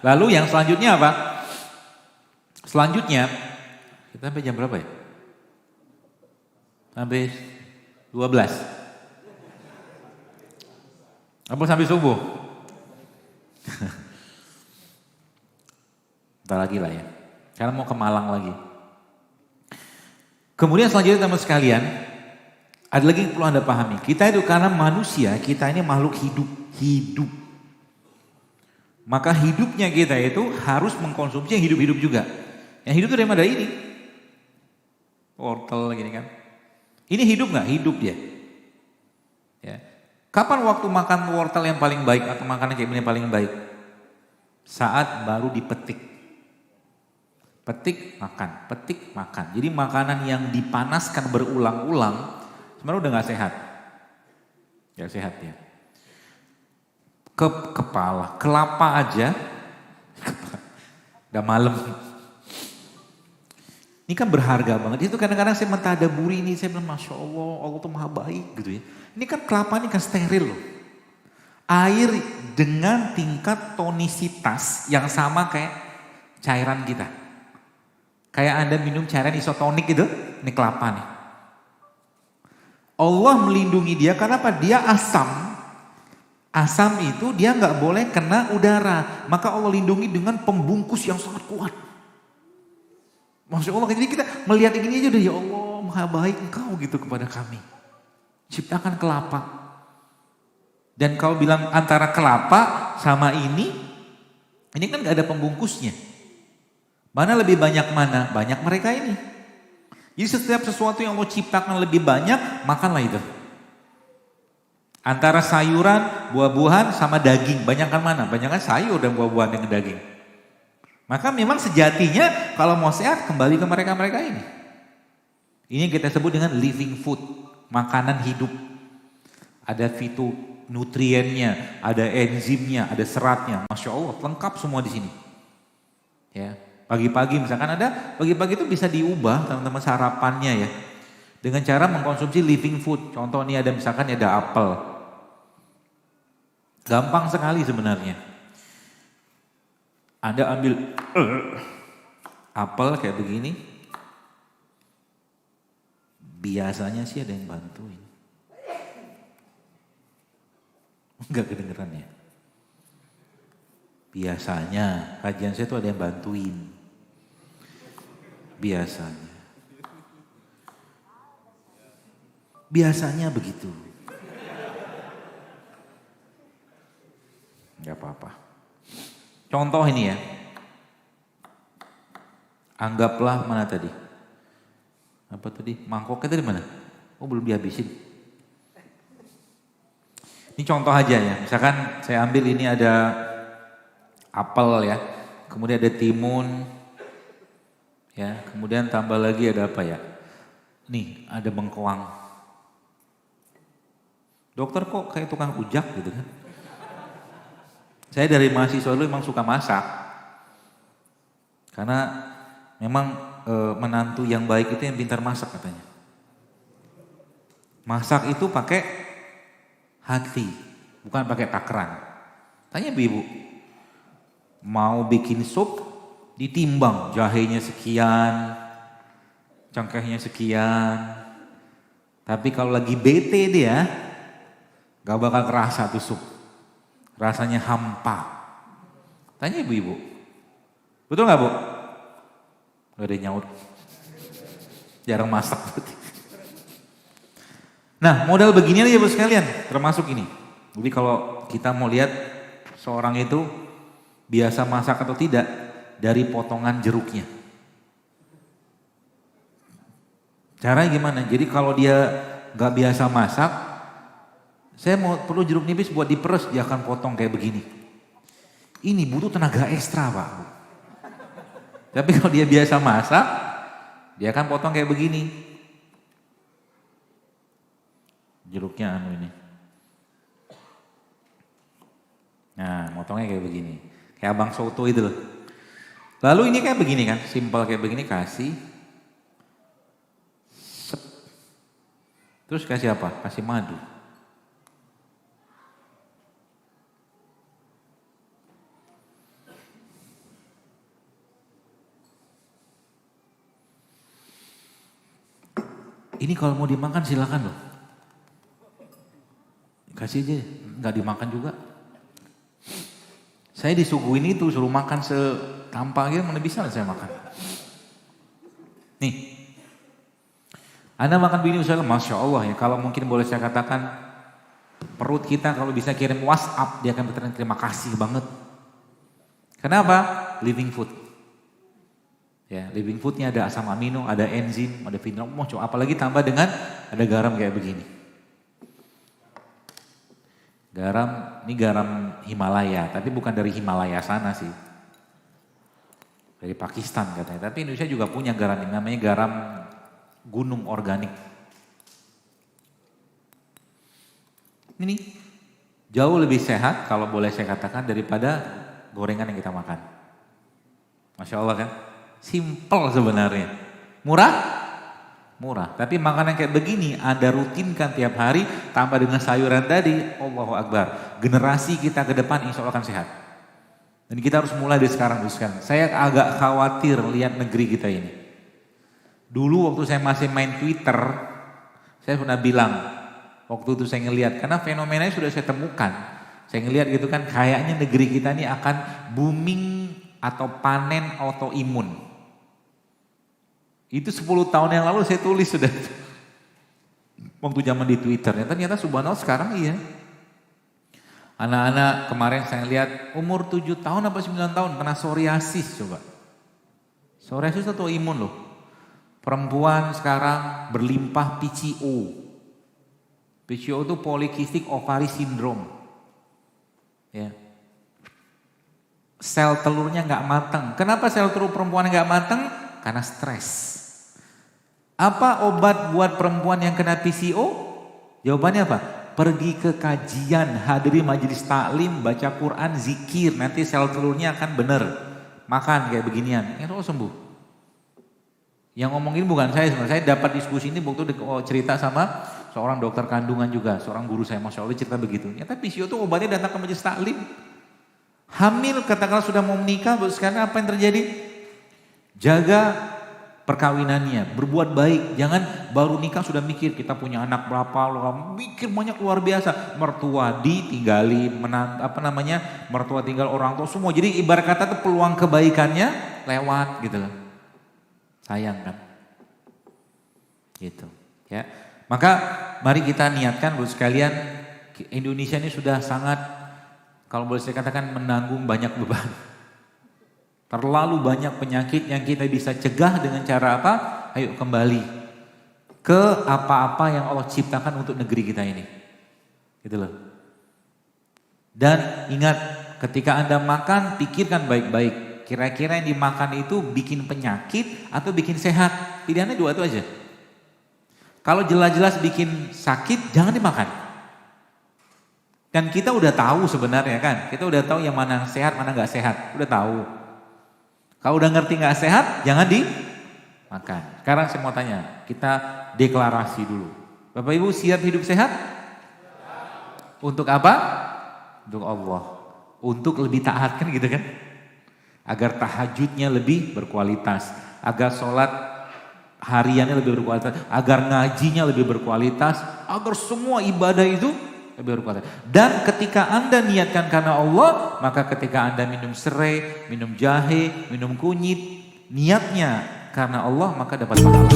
Lalu yang selanjutnya apa? Selanjutnya, kita sampai jam berapa ya? Sampai 12. Apa sampai subuh? Bentar lagi lah ya. Karena mau ke Malang lagi. Kemudian selanjutnya teman sekalian, ada lagi yang perlu Anda pahami. Kita itu karena manusia, kita ini makhluk hidup. Maka hidupnya kita itu harus mengkonsumsi yang hidup-hidup juga. Yang hidup itu dari mana? Ini. Wortel gini kan. Ini hidup gak? Hidup dia. Ya. Kapan waktu makan wortel yang paling baik atau makanan kayak gini yang paling baik? Saat baru dipetik. Petik, makan. Petik, makan. Jadi makanan yang dipanaskan berulang-ulang sebenarnya udah gak sehat. Gak sehat ya. Kepala, kelapa aja, udah malam. Ini kan berharga banget. Itu kadang-kadang saya mentadaburi ini, saya bilang Masya Allah, Allah tuh maha baik gitu ya. Ini kan kelapa ini kan steril loh. Air dengan tingkat tonisitas yang sama kayak cairan kita. Kayak Anda minum cairan isotonik gitu, ini kelapa nih. Allah melindungi dia karena apa? Dia asam. Asam itu dia nggak boleh kena udara. Maka Allah lindungi dengan pembungkus yang sangat kuat. Masya Allah, jadi kita melihat ini aja udah ya Allah maha baik engkau gitu kepada kami. Ciptakan kelapa. Dan kau bilang antara kelapa sama ini kan nggak ada pembungkusnya. Mana lebih banyak mana? Banyak mereka ini. Jadi setiap sesuatu yang Allah ciptakan lebih banyak, makanlah itu. Antara sayuran, buah-buahan sama daging. Banyakkan mana? Banyakkan sayur dan buah-buahan dengan daging. Maka memang sejatinya kalau mau sehat kembali ke mereka-mereka ini. Ini yang kita sebut dengan living food. Makanan hidup. Ada fitonutriennya, ada enzimnya, ada seratnya. Masya Allah, lengkap semua di sini. Ya, pagi-pagi misalkan ada, pagi-pagi itu bisa diubah teman-teman sarapannya ya. Dengan cara mengkonsumsi living food. Contoh ini ada misalkan ada apel. Gampang sekali sebenarnya. Anda ambil apel kayak begini. Biasanya sih ada yang bantuin. Enggak kedengeran ya. Biasanya kajian saya itu ada yang bantuin. Biasanya. Biasanya begitu. Gak apa-apa. Contoh ini ya. Anggaplah mana tadi? Apa tadi? Mangkoknya tadi mana? Oh belum dihabisin. Ini contoh aja ya. Misalkan saya ambil ini ada apel ya. Kemudian ada timun. Ya, kemudian tambah lagi ada apa ya? Nih, ada bengkoang. Dokter kok kayak tukang ujak gitu kan? Saya dari mahasiswa dulu memang suka masak. Karena memang menantu yang baik itu yang pintar masak katanya. Masak itu pakai hati, bukan pakai takaran. Tanya ibu, mau bikin sup ditimbang, jahenya sekian, cengkehnya sekian. Tapi kalau lagi bete dia, gak bakal kerasa tuh sup. Rasanya hampa. Tanya ibu-ibu. Betul gak Bu? Gak ada nyaut. Jarang masak. Nah modal beginian ya Bu sekalian. Termasuk ini. Jadi kalau kita mau lihat seorang itu biasa masak atau tidak. Dari potongan jeruknya. Caranya gimana? Jadi kalau dia gak biasa masak. Saya mau perlu jeruk nipis buat diperes, dia akan potong kayak begini. Ini butuh tenaga ekstra Pak. Tapi kalau dia biasa masak, dia akan potong kayak begini. Jeruknya ini. Nah, motongnya kayak begini. Kayak abang soto itu loh. Lalu ini kayak begini kan, simpel kayak begini, kasih. Terus kasih apa? Kasih madu. Ini kalau mau dimakan silakan loh. Kasih aja, nggak dimakan juga. Saya disuguhin itu, suruh makan tanpa aja, mana bisa saya makan. Nih, Anda makan begini misalnya, Masya Allah ya, kalau mungkin boleh saya katakan, perut kita kalau bisa kirim WhatsApp, dia akan berterima terima kasih banget. Kenapa? Living food. Ya, living foodnya ada asam amino, ada enzim, ada mineral, apalagi tambah dengan ada garam kayak begini. Garam, ini garam Himalaya, tapi bukan dari Himalaya sana sih. Dari Pakistan katanya, tapi Indonesia juga punya garam ini, namanya garam gunung organik. Ini jauh lebih sehat kalau boleh saya katakan daripada gorengan yang kita makan. Masya Allah kan, simple sebenarnya. Murah? Murah, tapi makanan kayak begini Anda rutinkan tiap hari tambah dengan sayuran tadi, Allahu Akbar. Generasi kita ke depan insya Allah akan sehat. Dan kita harus mulai dari sekarang. Saya agak khawatir lihat negeri kita ini. Dulu waktu saya masih main Twitter, saya pernah bilang, waktu itu saya ngelihat, karena fenomenanya sudah saya temukan. Saya ngelihat gitu kan, kayaknya negeri kita ini akan booming atau panen autoimun. Itu 10 tahun yang lalu saya tulis sudah. Waktu zaman di Twitter, ternyata subhanallah sekarang iya. Anak-anak kemarin saya lihat umur 7 tahun apa 9 tahun kena psoriasis coba. Psoriasis atau imun loh. Perempuan sekarang berlimpah PCO. PCO itu polycystic ovary syndrome. Ya. Sel telurnya nggak matang. Kenapa sel telur perempuan nggak matang? Karena stres. Apa obat buat perempuan yang kena PCO? Jawabannya apa? Pergi ke kajian, hadiri majelis taklim, baca Quran, zikir, nanti sel telurnya akan benar. Makan kayak beginian, itu sembuh. Yang ngomongin bukan saya sebenarnya, saya dapat diskusi ini waktu cerita sama seorang dokter kandungan juga, seorang guru saya, Masya Allah cerita begitu. Ternyata PCO itu obatnya datang ke majelis taklim. Hamil katakanlah sudah mau menikah, sekarang apa yang terjadi? Jaga perkawinannya, berbuat baik, jangan baru nikah sudah mikir kita punya anak berapa, mikir banyak luar biasa, mertua ditinggali, mertua tinggal orang tua semua, jadi ibarat kata tuh peluang kebaikannya lewat gitu loh, sayang kan, gitu ya. Maka mari kita niatkan buat sekalian, Indonesia ini sudah sangat, kalau boleh saya katakan menanggung banyak beban. Terlalu banyak penyakit yang kita bisa cegah dengan cara apa? Ayo kembali ke apa-apa yang Allah ciptakan untuk negeri kita ini. Gitu loh. Dan ingat, ketika Anda makan, pikirkan baik-baik. Kira-kira yang dimakan itu bikin penyakit atau bikin sehat? Pilihannya dua itu aja. Kalau jelas-jelas bikin sakit, jangan dimakan. Kan kita udah tahu sebenarnya kan. Kita udah tahu yang mana sehat, mana gak sehat. Udah tahu. Kalau udah ngerti gak sehat, jangan dimakan. Sekarang saya mau tanya, kita deklarasi dulu. Bapak Ibu siap hidup sehat? Untuk apa? Untuk Allah. Untuk lebih taat kan gitu kan? Agar tahajudnya lebih berkualitas. Agar sholat hariannya lebih berkualitas. Agar ngajinya lebih berkualitas. Agar semua ibadah itu lebih berkualitas. Dan ketika Anda niatkan karena Allah, maka ketika Anda minum serai, minum jahe, minum kunyit, niatnya karena Allah, maka dapat pahala.